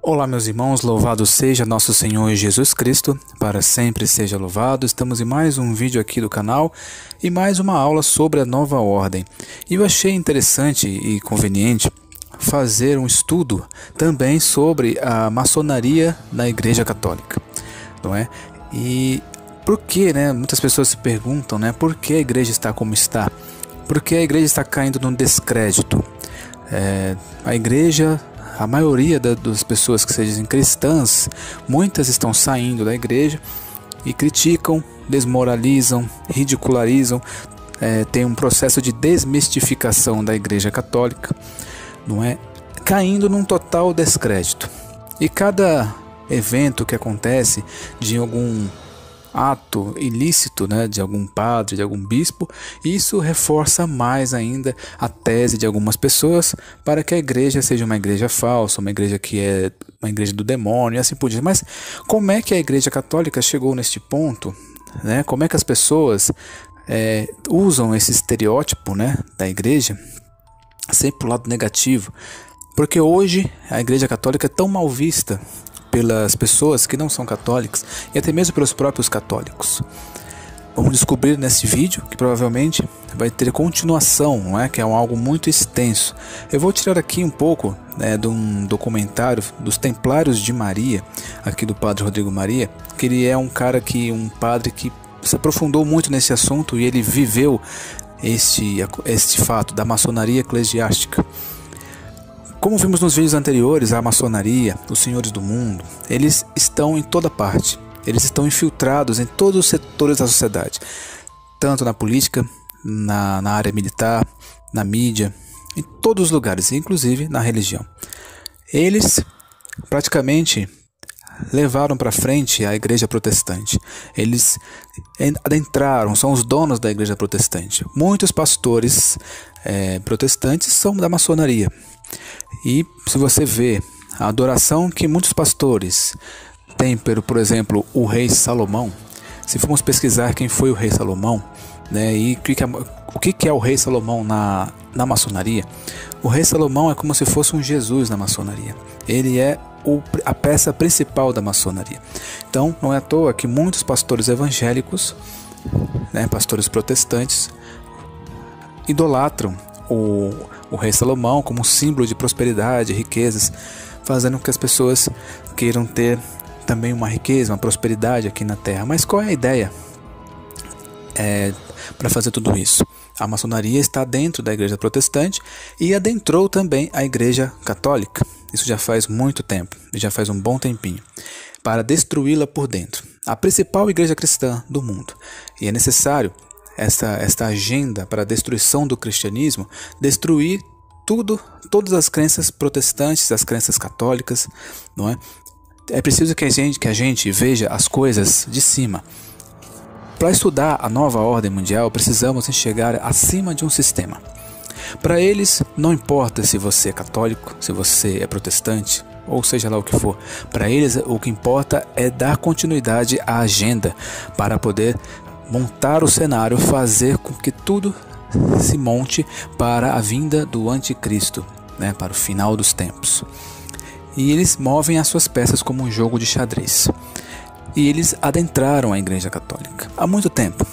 Olá, meus irmãos, louvado seja nosso Senhor Jesus Cristo, para sempre seja louvado. Estamos em mais um vídeo aqui do canal e mais uma aula sobre a nova ordem. E eu achei interessante e conveniente fazer um estudo também sobre a maçonaria na Igreja Católica, não é? E por que, muitas pessoas se perguntam, por que a igreja está como está? Por que a igreja está caindo num descrédito? A maioria das pessoas que se dizem cristãs, muitas estão saindo da igreja e criticam, desmoralizam, ridicularizam, tem um processo de desmistificação da igreja católica, não é? Caindo num total descrédito. E cada evento que acontece de algum ato ilícito, de algum padre, de algum bispo, isso reforça mais ainda a tese de algumas pessoas para que a igreja seja uma igreja falsa, uma igreja que é uma igreja do demônio e assim por diante. Mas como é que a igreja católica chegou neste ponto? Como é que as pessoas usam esse estereótipo da igreja sempre para o lado negativo? Porque hoje a igreja católica é tão mal vista pelas pessoas que não são católicas e até mesmo pelos próprios católicos. Vamos descobrir nesse vídeo, que provavelmente vai ter continuação, que é algo muito extenso. Eu vou tirar aqui um pouco de um documentário dos Templários de Maria, aqui do Padre Rodrigo Maria, que ele é um padre que se aprofundou muito nesse assunto e ele viveu este fato da maçonaria eclesiástica. Como vimos nos vídeos anteriores, a maçonaria, os senhores do mundo, eles estão em toda parte. Eles estão infiltrados em todos os setores da sociedade, tanto na política, na área militar, na mídia, em todos os lugares, inclusive na religião. Eles praticamente levaram para frente a igreja protestante. Eles adentraram, são os donos da igreja protestante. Muitos pastores protestantes são da maçonaria. E se você vê a adoração que muitos pastores têm por exemplo, o rei Salomão, se formos pesquisar quem foi o rei Salomão, e o que é o rei Salomão na maçonaria, o rei Salomão é como se fosse um Jesus na maçonaria. Ele é a peça principal da maçonaria. Então, não é à toa que muitos pastores evangélicos, pastores protestantes, idolatram o rei Salomão como um símbolo de prosperidade, riquezas, fazendo com que as pessoas queiram ter também uma riqueza, uma prosperidade aqui na terra. Mas qual é a ideia para fazer tudo isso? A maçonaria está dentro da igreja protestante e adentrou também a igreja católica. Isso já faz muito tempo, já faz um bom tempinho, para destruí-la por dentro. A principal igreja cristã do mundo. E é necessário esta agenda para a destruição do cristianismo, destruir todas as crenças protestantes, as crenças católicas, não é? É preciso que a gente veja as coisas de cima. Para estudar a nova ordem mundial, precisamos enxergar acima de um sistema. Para eles, não importa se você é católico, se você é protestante, ou seja lá o que for. Para eles, o que importa é dar continuidade à agenda para poder montar o cenário, fazer com que tudo se monte para a vinda do anticristo, para o final dos tempos. E eles movem as suas peças como um jogo de xadrez. E eles adentraram a igreja católica há muito tempo.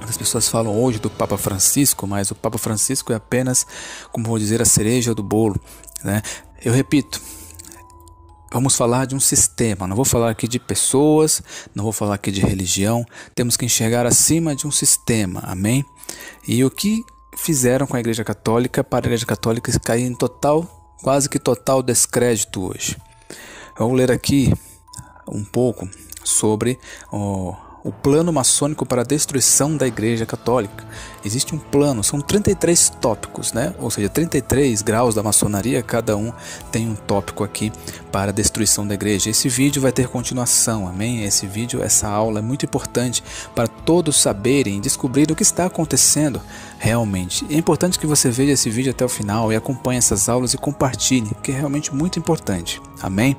As pessoas falam hoje do Papa Francisco, mas o Papa Francisco é apenas, como vou dizer, a cereja do bolo. Eu repito, vamos falar de um sistema, não vou falar aqui de pessoas, não vou falar aqui de religião, temos que enxergar acima de um sistema, amém? E o que fizeram com a igreja católica para a igreja católica cair em quase que total descrédito hoje. Vamos ler aqui um pouco sobre o plano maçônico para a destruição da igreja católica. Existe um plano, são 33 tópicos, ou seja, 33 graus da maçonaria, cada um tem um tópico aqui para a destruição da igreja. Esse vídeo vai ter continuação, amém? Essa aula é muito importante para todos saberem e descobrirem o que está acontecendo realmente. É importante que você veja esse vídeo até o final e acompanhe essas aulas e compartilhe, que é realmente muito importante, amém?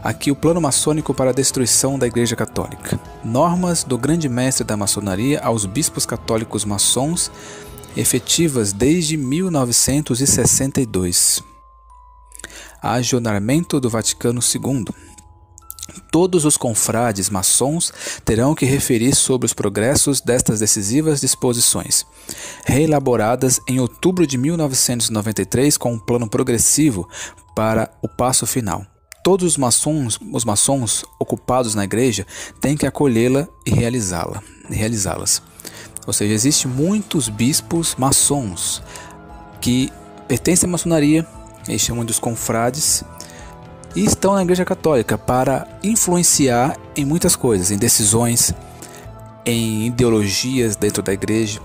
Aqui o plano maçônico para a destruição da Igreja Católica. Normas do grande mestre da maçonaria aos bispos católicos maçons, efetivas desde 1962. Acionamento do Vaticano II. Todos os confrades maçons terão que referir sobre os progressos destas decisivas disposições, reelaboradas em outubro de 1993 com um plano progressivo para o passo final. Todos os maçons ocupados na igreja têm que acolhê-la e realizá-las. Ou seja, existem muitos bispos maçons que pertencem à maçonaria, eles chamam de os confrades, e estão na Igreja Católica para influenciar em muitas coisas, em decisões, em ideologias dentro da igreja.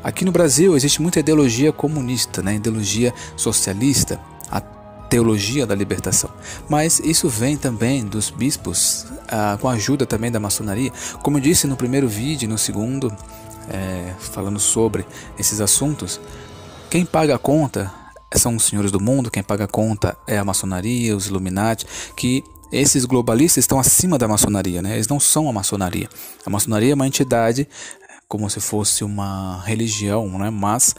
Aqui no Brasil existe muita ideologia comunista, ideologia socialista, a teologia da libertação. Mas isso vem também dos bispos, com a ajuda também da maçonaria. Como eu disse no primeiro vídeo e no segundo, falando sobre esses assuntos, quem paga a conta são os senhores do mundo, quem paga a conta é a maçonaria, os Illuminati, que esses globalistas estão acima da maçonaria, Eles não são a maçonaria. A maçonaria é uma entidade como se fosse uma religião, Mas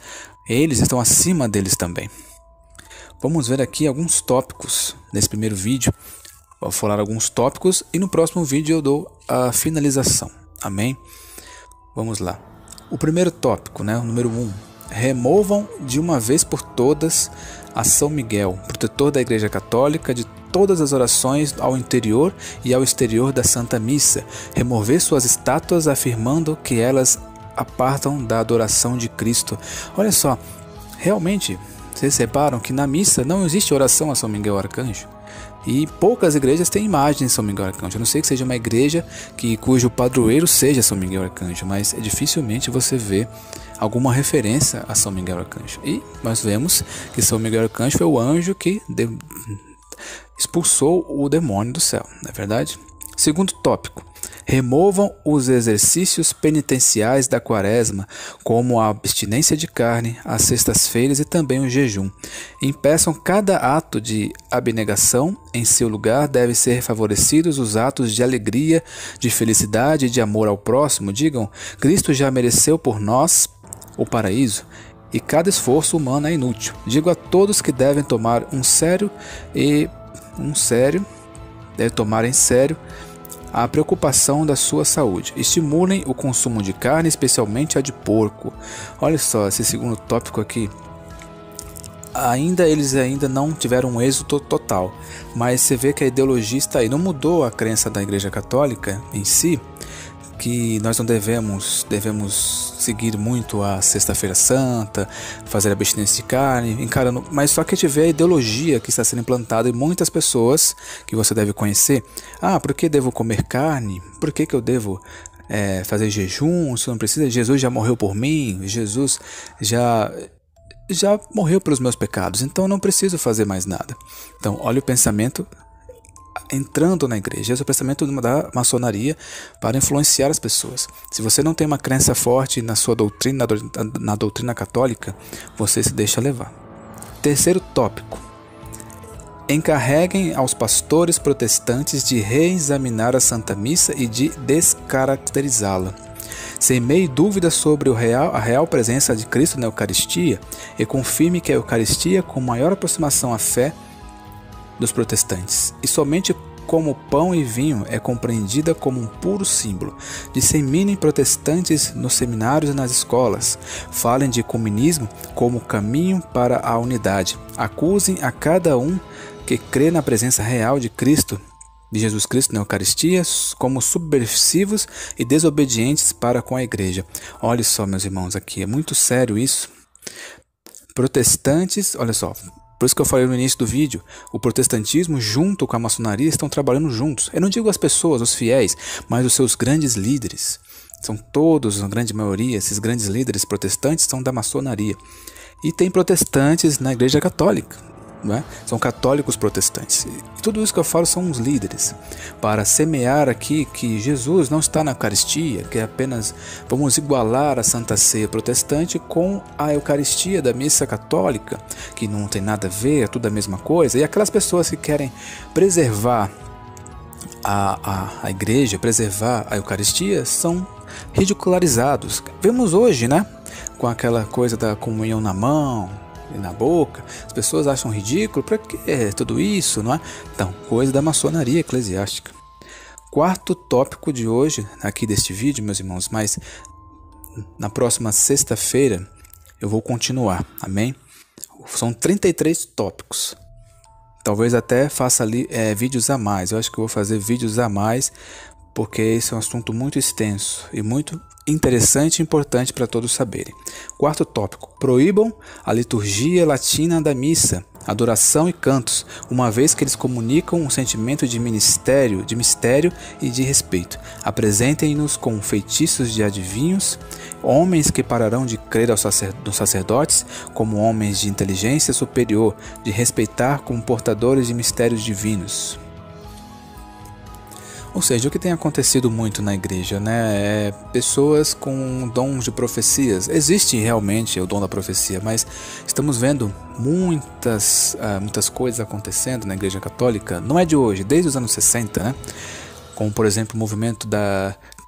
eles estão acima deles também. Vamos ver aqui alguns tópicos nesse primeiro vídeo. Vou falar alguns tópicos e no próximo vídeo eu dou a finalização. Amém? Vamos lá. O primeiro tópico, o número 1. Removam de uma vez por todas a São Miguel, protetor da Igreja Católica, de todas as orações ao interior e ao exterior da Santa Missa. Remover suas estátuas, afirmando que elas apartam da adoração de Cristo. Olha só, realmente, vocês reparam que na missa não existe oração a São Miguel Arcanjo? E poucas igrejas têm imagem de São Miguel Arcanjo. A não sei que seja uma igreja cujo padroeiro seja São Miguel Arcanjo, mas dificilmente você vê alguma referência a São Miguel Arcanjo. E nós vemos que São Miguel Arcanjo foi o anjo que expulsou o demônio do céu, não é verdade? Segundo tópico. Removam os exercícios penitenciais da quaresma, como a abstinência de carne, as sextas-feiras e também o jejum. Impeçam cada ato de abnegação. Em seu lugar devem ser favorecidos os atos de alegria, de felicidade e de amor ao próximo. Digam, Cristo já mereceu por nós o paraíso, e cada esforço humano é inútil. Digo a todos que devem tomar em sério a preocupação da sua saúde. Estimulem o consumo de carne, especialmente a de porco. Olha só, esse segundo tópico aqui. Eles ainda não tiveram um êxito total, mas você vê que a ideologia está aí. Não mudou a crença da Igreja Católica em si, que nós não devemos seguir muito a Sexta-feira Santa, fazer abstinência de carne, mas só que tiver a ideologia que está sendo implantada em muitas pessoas que você deve conhecer. Por que devo comer carne? Por que eu devo fazer jejum? Se não precisa, Jesus já morreu por mim, Jesus já morreu pelos meus pecados, então não preciso fazer mais nada. Então, olha o pensamento entrando na igreja. Esse é o pensamento da maçonaria para influenciar as pessoas. Se você não tem uma crença forte na sua doutrina, na doutrina católica, você se deixa levar. Terceiro tópico. Encarreguem aos pastores protestantes de reexaminar a Santa Missa e de descaracterizá-la. Semeie dúvidas sobre a real presença de Cristo na Eucaristia e confirme que a Eucaristia, com maior aproximação à fé dos protestantes, e somente como pão e vinho é compreendida como um puro símbolo. Disseminem protestantes nos seminários e nas escolas. Falem de ecumenismo como caminho para a unidade. Acusem a cada um que crê na presença real de Jesus Cristo na Eucaristia, como subversivos e desobedientes para com a igreja. Olha só, meus irmãos, aqui é muito sério isso. Protestantes, olha só, por isso que eu falei no início do vídeo, o protestantismo junto com a maçonaria estão trabalhando juntos. Eu não digo as pessoas, os fiéis, mas os seus grandes líderes. São todos, a grande maioria, esses grandes líderes protestantes são da maçonaria. E tem protestantes na Igreja Católica, São católicos protestantes. E tudo isso que eu falo são os líderes. Para semear aqui que Jesus não está na Eucaristia, que é apenas vamos igualar a Santa Ceia protestante com a Eucaristia da Missa Católica, que não tem nada a ver, é tudo a mesma coisa. E aquelas pessoas que querem preservar a igreja, preservar a Eucaristia, são ridicularizados. Vemos hoje, com aquela coisa da comunhão na mão, e na boca. As pessoas acham ridículo. Para que tudo isso, não é? Então, coisa da maçonaria eclesiástica. Quarto tópico de hoje, aqui deste vídeo, meus irmãos, mas na próxima sexta-feira eu vou continuar, amém? São 33 tópicos. Talvez até faça ali vídeos a mais. Eu acho que eu vou fazer vídeos a mais, porque esse é um assunto muito extenso e muito interessante e importante para todos saberem. Quarto tópico: proíbam a liturgia latina da missa, adoração e cantos, uma vez que eles comunicam um sentimento de mistério e de respeito. Apresentem-nos com feitiços de adivinhos, homens que pararão de crer aos sacerdotes como homens de inteligência superior, de respeitar como portadores de mistérios divinos. Ou seja, o que tem acontecido muito na igreja, né, é pessoas com dons de profecias. Existe realmente o dom da profecia, mas estamos vendo muitas coisas acontecendo na igreja católica. Não é de hoje, desde os anos 60, né? Como, por exemplo, o movimento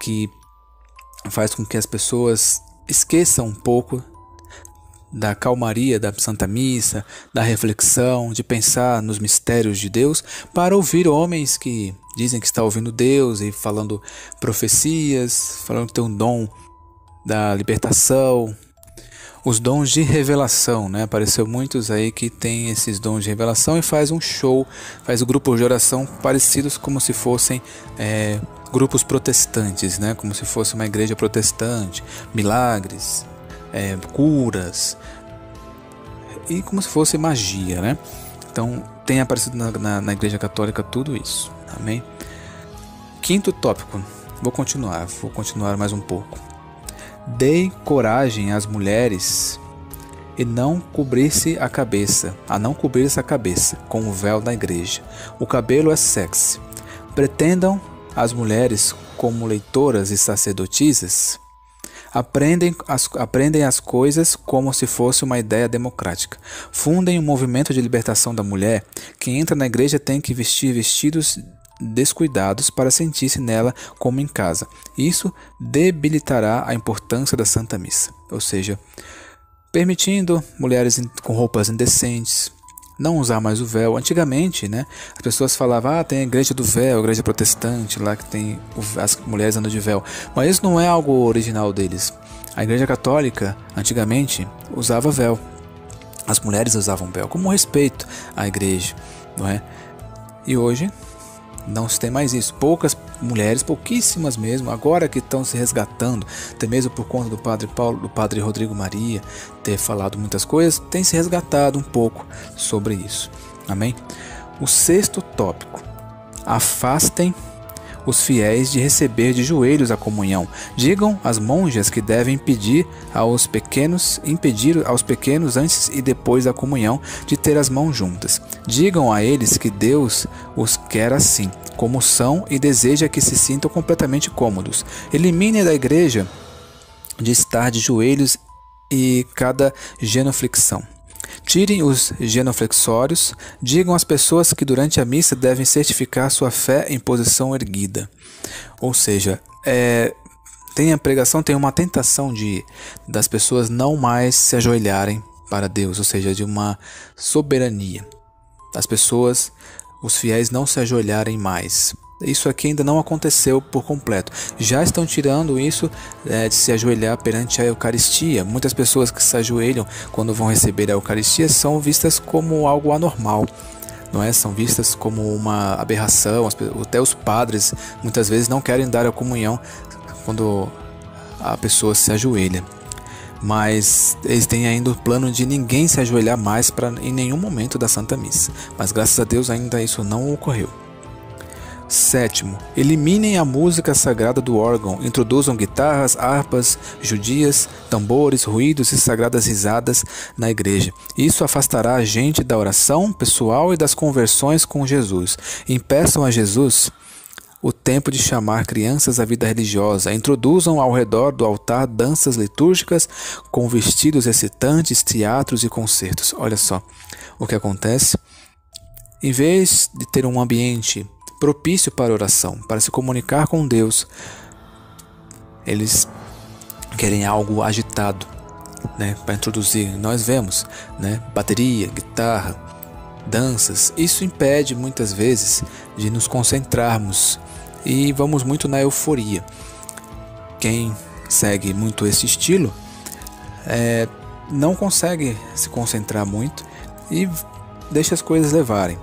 que faz com que as pessoas esqueçam um pouco da calmaria da Santa Missa, da reflexão, de pensar nos mistérios de Deus, para ouvir homens que dizem que estão ouvindo Deus e falando profecias, falando que tem um dom da libertação, os dons de revelação, né? Apareceu muitos aí que tem esses dons de revelação e faz um show, faz grupos de oração parecidos como se fossem grupos protestantes, né? Como se fosse uma igreja protestante, milagres, curas e como se fosse magia, né? Então tem aparecido na igreja católica tudo isso, amém? Quinto tópico, vou continuar mais um pouco. Dei coragem às mulheres a não cobrir-se a cabeça com o véu da igreja. O cabelo é sexy. Pretendam as mulheres como leitoras e sacerdotisas. Aprendem as coisas como se fosse uma ideia democrática. Fundem um movimento de libertação da mulher. Quem entra na igreja tem que vestir vestidos descuidados para sentir-se nela como em casa. Isso debilitará a importância da Santa Missa. Ou seja, permitindo mulheres com roupas indecentes, não usar mais o véu. Antigamente, né, as pessoas falavam, tem a igreja do véu, a igreja protestante, lá que tem as mulheres andando de véu. Mas isso não é algo original deles. A igreja católica, antigamente, usava véu. As mulheres usavam véu como respeito à igreja, não é? E hoje não se tem mais isso. Poucas mulheres, pouquíssimas mesmo, agora que estão se resgatando, até mesmo por conta do padre Rodrigo Maria ter falado muitas coisas, tem se resgatado um pouco sobre isso. Amém? O sexto tópico: afastem os fiéis de receber de joelhos a comunhão. Digam às monjas que devem impedir aos pequenos antes e depois da comunhão de ter as mãos juntas. Digam a eles que Deus os quer assim, como são, e deseja que se sintam completamente cômodos. Eliminem da igreja de estar de joelhos e cada genuflexão. Tirem os genuflexórios. Digam às pessoas que durante a missa devem certificar sua fé em posição erguida. Ou seja, tem a pregação, tem uma tentação das pessoas não mais se ajoelharem para Deus, ou seja, de uma soberania. As pessoas, os fiéis, não se ajoelharem mais. Isso aqui ainda não aconteceu por completo. Já estão tirando isso de se ajoelhar perante a Eucaristia. Muitas pessoas que se ajoelham quando vão receber a Eucaristia são vistas como algo anormal, não é? São vistas como uma aberração. Até os padres muitas vezes não querem dar a comunhão quando a pessoa se ajoelha. Mas eles têm ainda o plano de ninguém se ajoelhar mais em nenhum momento da Santa Missa. Mas graças a Deus ainda isso não ocorreu. Sétimo, eliminem a música sagrada do órgão. Introduzam guitarras, harpas judias, tambores, ruídos e sagradas risadas na igreja. Isso afastará a gente da oração pessoal e das conversões com Jesus. Impeçam a Jesus o tempo de chamar crianças à vida religiosa. Introduzam ao redor do altar danças litúrgicas com vestidos excitantes, teatros e concertos. Olha só o que acontece. Em vez de ter um ambiente propício para oração, para se comunicar com Deus, eles querem algo agitado, né, para introduzir. Nós vemos, né, bateria, guitarra, danças. Isso impede muitas vezes de nos concentrarmos e vamos muito na euforia. Quem segue muito esse estilo não consegue se concentrar muito e deixa as coisas levarem.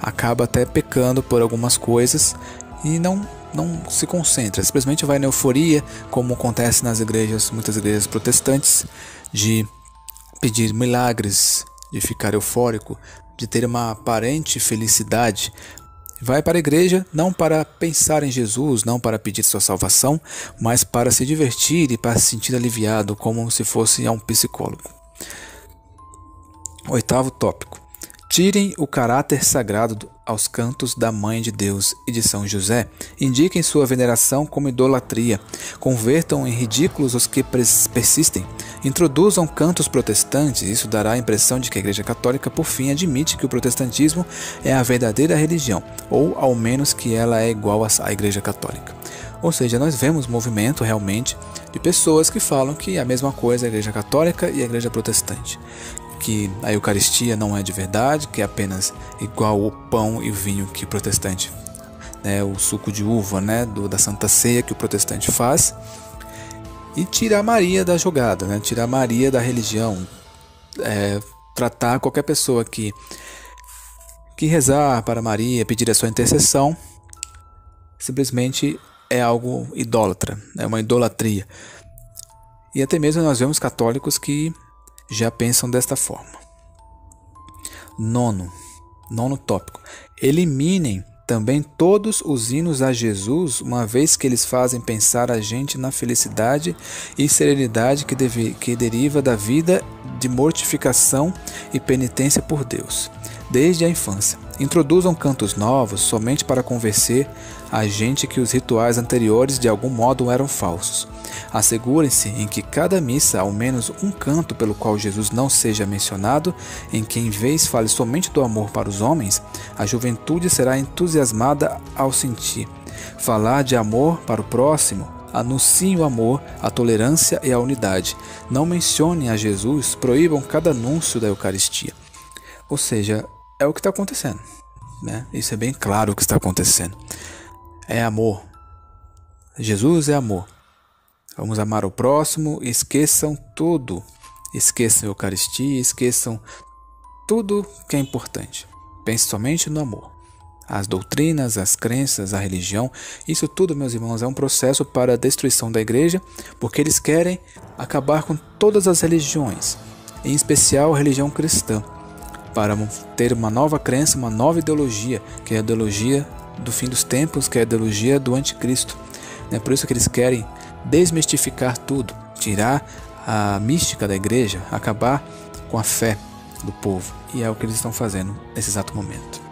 Acaba até pecando por algumas coisas e não se concentra, simplesmente vai na euforia, como acontece nas igrejas, muitas igrejas protestantes, de pedir milagres, de ficar eufórico, de ter uma aparente felicidade. Vai para a igreja não para pensar em Jesus, não para pedir sua salvação, mas para se divertir e para se sentir aliviado, como se fosse a um psicólogo. 8º tópico. Tirem o caráter sagrado aos cantos da Mãe de Deus e de São José. Indiquem sua veneração como idolatria. Convertam em ridículos os que persistem. Introduzam cantos protestantes. Isso dará a impressão de que a Igreja Católica, por fim, admite que o protestantismo é a verdadeira religião, ou ao menos que ela é igual à Igreja Católica. Ou seja, nós vemos movimento realmente de pessoas que falam que é a mesma coisa a Igreja Católica e a Igreja Protestante. Que a Eucaristia não é de verdade, que é apenas igual o pão e o vinho que o protestante, né, o suco de uva, né, da Santa Ceia que o protestante faz, e tirar Maria da jogada, né, tirar Maria da religião, tratar qualquer pessoa que rezar para Maria, pedir a sua intercessão, simplesmente é algo idólatra, é uma idolatria. E até mesmo nós vemos católicos que já pensam desta forma. 9º tópico. Eliminem também todos os hinos a Jesus, uma vez que eles fazem pensar a gente na felicidade e serenidade que deriva da vida de mortificação e penitência por Deus, desde a infância. Introduzam cantos novos somente para convencer a gente que os rituais anteriores de algum modo eram falsos. Assegurem-se em que cada missa, ao menos um canto pelo qual Jesus não seja mencionado, em que em vez fale somente do amor para os homens, a juventude será entusiasmada ao sentir. Falar de amor para o próximo, anunciem o amor, a tolerância e a unidade. Não mencionem a Jesus, proíbam cada anúncio da Eucaristia. Ou seja, é o que está acontecendo, né? Isso é bem claro o que está acontecendo. É amor. Jesus é amor. Vamos amar o próximo, esqueçam tudo. Esqueçam a Eucaristia, esqueçam tudo que é importante. Pense somente no amor. As doutrinas, as crenças, a religião, isso tudo, meus irmãos, é um processo para a destruição da igreja, porque eles querem acabar com todas as religiões, em especial a religião cristã, para ter uma nova crença, uma nova ideologia, que é a ideologia do fim dos tempos, que é a ideologia do anticristo. É por isso que eles querem desmistificar tudo, tirar a mística da igreja, acabar com a fé do povo. E é o que eles estão fazendo nesse exato momento.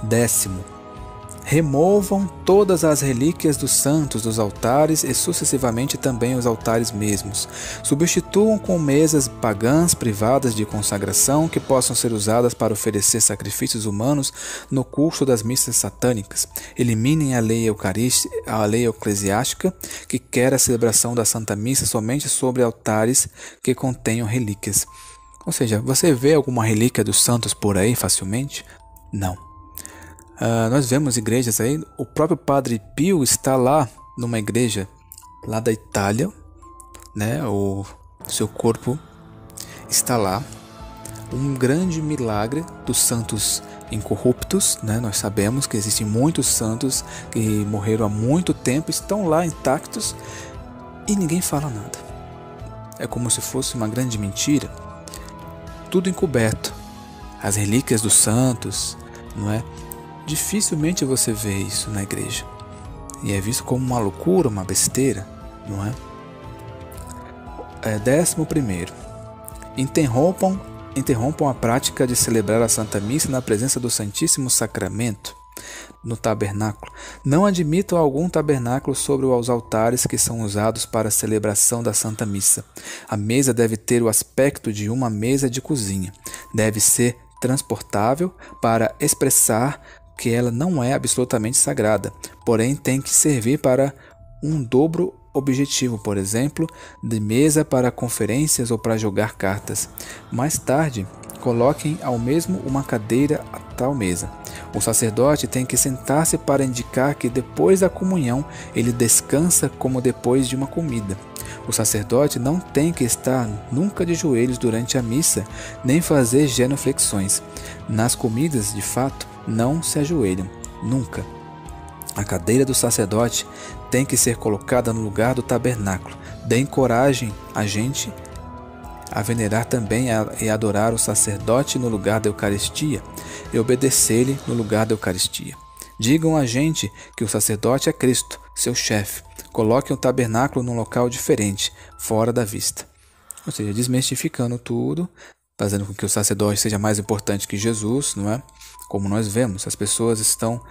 10º. Removam todas as relíquias dos santos dos altares e sucessivamente também os altares mesmos. Substituam com mesas pagãs privadas de consagração que possam ser usadas para oferecer sacrifícios humanos no curso das missas satânicas. Eliminem a lei eclesiástica que quer a celebração da Santa Missa somente sobre altares que contenham relíquias. Ou seja, você vê alguma relíquia dos santos por aí facilmente? Não. Nós vemos igrejas aí, o próprio Padre Pio está lá numa igreja lá da Itália, né? O seu corpo está lá. Um grande milagre dos santos incorruptos, né? Nós sabemos que existem muitos santos que morreram há muito tempo, estão lá intactos e ninguém fala nada. É como se fosse uma grande mentira. Tudo encoberto. As relíquias dos santos, não é? Dificilmente você vê isso na igreja. E é visto como uma loucura, uma besteira, não é? 11º. Interrompam a prática de celebrar a Santa Missa na presença do Santíssimo Sacramento no tabernáculo. Não admitam algum tabernáculo sobre os altares que são usados para a celebração da Santa Missa. A mesa deve ter o aspecto de uma mesa de cozinha. Deve ser transportável para expressar que ela não é absolutamente sagrada, porém tem que servir para um dobro objetivo, por exemplo, de mesa para conferências ou para jogar cartas. Mais tarde, coloquem ao mesmo uma cadeira a tal mesa. O sacerdote tem que sentar-se para indicar que depois da comunhão ele descansa como depois de uma comida. O sacerdote não tem que estar nunca de joelhos durante a missa, nem fazer genuflexões. Nas comidas, de fato, não se ajoelham, nunca. A cadeira do sacerdote tem que ser colocada no lugar do tabernáculo. Deem coragem a gente a venerar também e adorar o sacerdote no lugar da Eucaristia e obedecer-lhe no lugar da Eucaristia. Digam a gente que o sacerdote é Cristo, seu chefe. Coloquem o tabernáculo num local diferente, fora da vista. Ou seja, desmistificando tudo, fazendo com que o sacerdote seja mais importante que Jesus, não é? Como nós vemos, as pessoas estão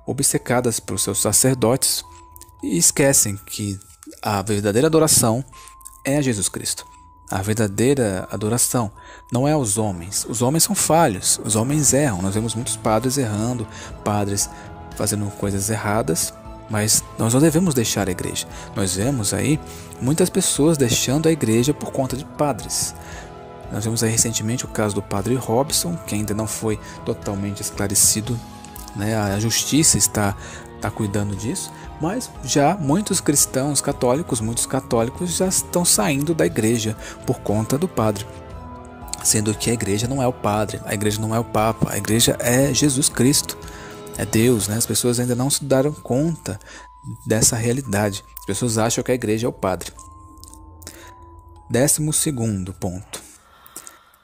obcecadas pelos seus sacerdotes e esquecem que a verdadeira adoração é a Jesus Cristo. A verdadeira adoração não é aos homens. Os homens são falhos, os homens erram. Nós vemos muitos padres errando, padres fazendo coisas erradas, mas nós não devemos deixar a igreja. Nós vemos aí muitas pessoas deixando a igreja por conta de padres. Nós vimos aí recentemente o caso do padre Robson, que ainda não foi totalmente esclarecido, né? A justiça está cuidando disso, mas já muitos cristãos católicos, muitos católicos já estão saindo da igreja por conta do padre, sendo que a igreja não é o padre, a igreja não é o papa, a igreja é Jesus Cristo, é Deus, né? As pessoas ainda não se deram conta dessa realidade, as pessoas acham que a igreja é o padre. 12º ponto.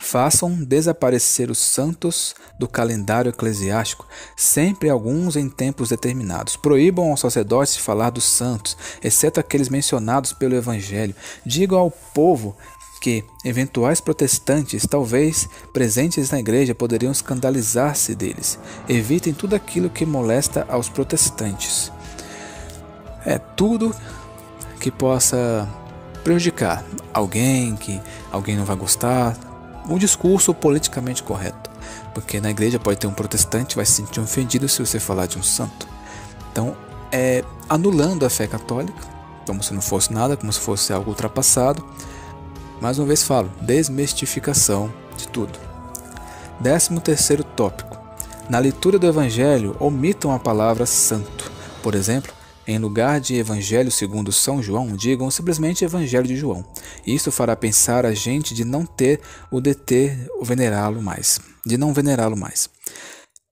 Façam desaparecer os santos do calendário eclesiástico, sempre alguns em tempos determinados. Proíbam aos sacerdotes de falar dos santos, exceto aqueles mencionados pelo Evangelho. Digam ao povo que eventuais protestantes, talvez presentes na igreja, poderiam escandalizar-se deles. Evitem tudo aquilo que molesta aos protestantes. Tudo que possa prejudicar alguém, que alguém não vai gostar. Um discurso politicamente correto, porque na igreja pode ter um protestante que vai se sentir ofendido se você falar de um santo. Então, anulando a fé católica, como se não fosse nada, como se fosse algo ultrapassado. Mais uma vez falo, desmistificação de tudo. 13º tópico. Na leitura do Evangelho, omitam a palavra santo. Por exemplo, em lugar de Evangelho segundo São João, digam simplesmente Evangelho de João. Isso fará pensar a gente de não venerá-lo mais.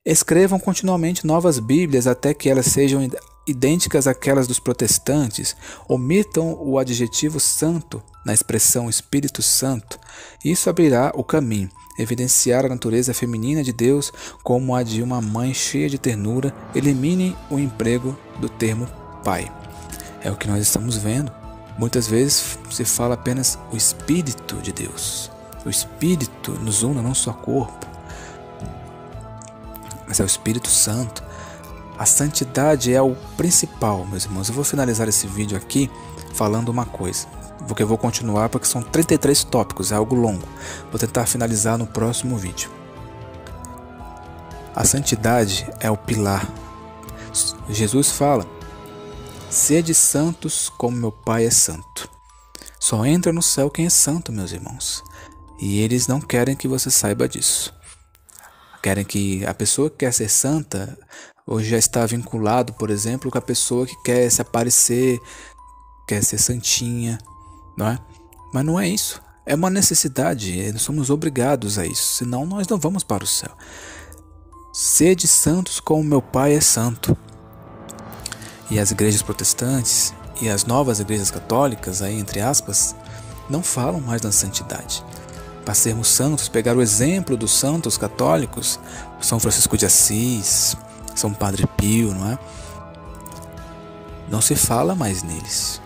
Escrevam continuamente novas Bíblias até que elas sejam idênticas àquelas dos protestantes. Omitam o adjetivo santo na expressão Espírito Santo. Isso abrirá o caminho. Evidenciar a natureza feminina de Deus como a de uma mãe cheia de ternura. Eliminem o emprego do termo Pai. É o que nós estamos vendo. Muitas vezes se fala apenas o Espírito de Deus. O Espírito nos une, não só corpo, mas é o Espírito Santo. A santidade é o principal, meus irmãos. Eu vou finalizar esse vídeo aqui falando uma coisa, porque eu vou continuar porque são 33 tópicos, é algo longo. Vou tentar finalizar no próximo vídeo. A santidade é o pilar. Jesus fala: sede santos como meu Pai é santo. Só entra no céu quem é santo, meus irmãos. E eles não querem que você saiba disso. Querem que a pessoa que quer ser santa hoje já está vinculado, por exemplo, com a pessoa que quer se aparecer, quer ser santinha, não é? Mas não é isso. É uma necessidade. Nós somos obrigados a isso. Senão nós não vamos para o céu. Sede santos como meu Pai é santo. E as igrejas protestantes e as novas igrejas católicas, aí entre aspas, não falam mais da santidade. Para sermos santos, pegar o exemplo dos santos católicos, São Francisco de Assis, São Padre Pio, não é? Não se fala mais neles.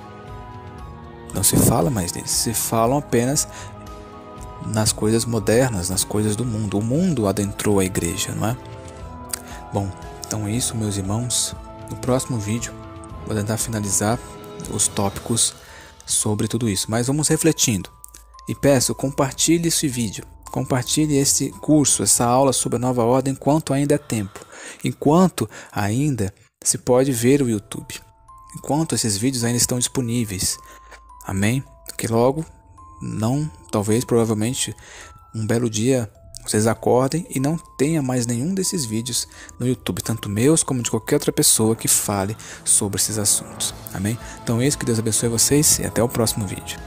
Não se fala mais neles. Se falam apenas nas coisas modernas, nas coisas do mundo. O mundo adentrou a igreja, não é? Bom, então é isso, meus irmãos. No próximo vídeo vou tentar finalizar os tópicos sobre tudo isso, mas vamos refletindo. E peço, compartilhe esse vídeo, compartilhe esse curso, essa aula sobre a nova ordem enquanto ainda é tempo, enquanto ainda se pode ver o YouTube. enquanto esses vídeos ainda estão disponíveis. Amém? Que logo, talvez, provavelmente, um belo dia vocês acordem e não tenha mais nenhum desses vídeos no YouTube, tanto meus como de qualquer outra pessoa que fale sobre esses assuntos. Amém? Então é isso, que Deus abençoe vocês e até o próximo vídeo.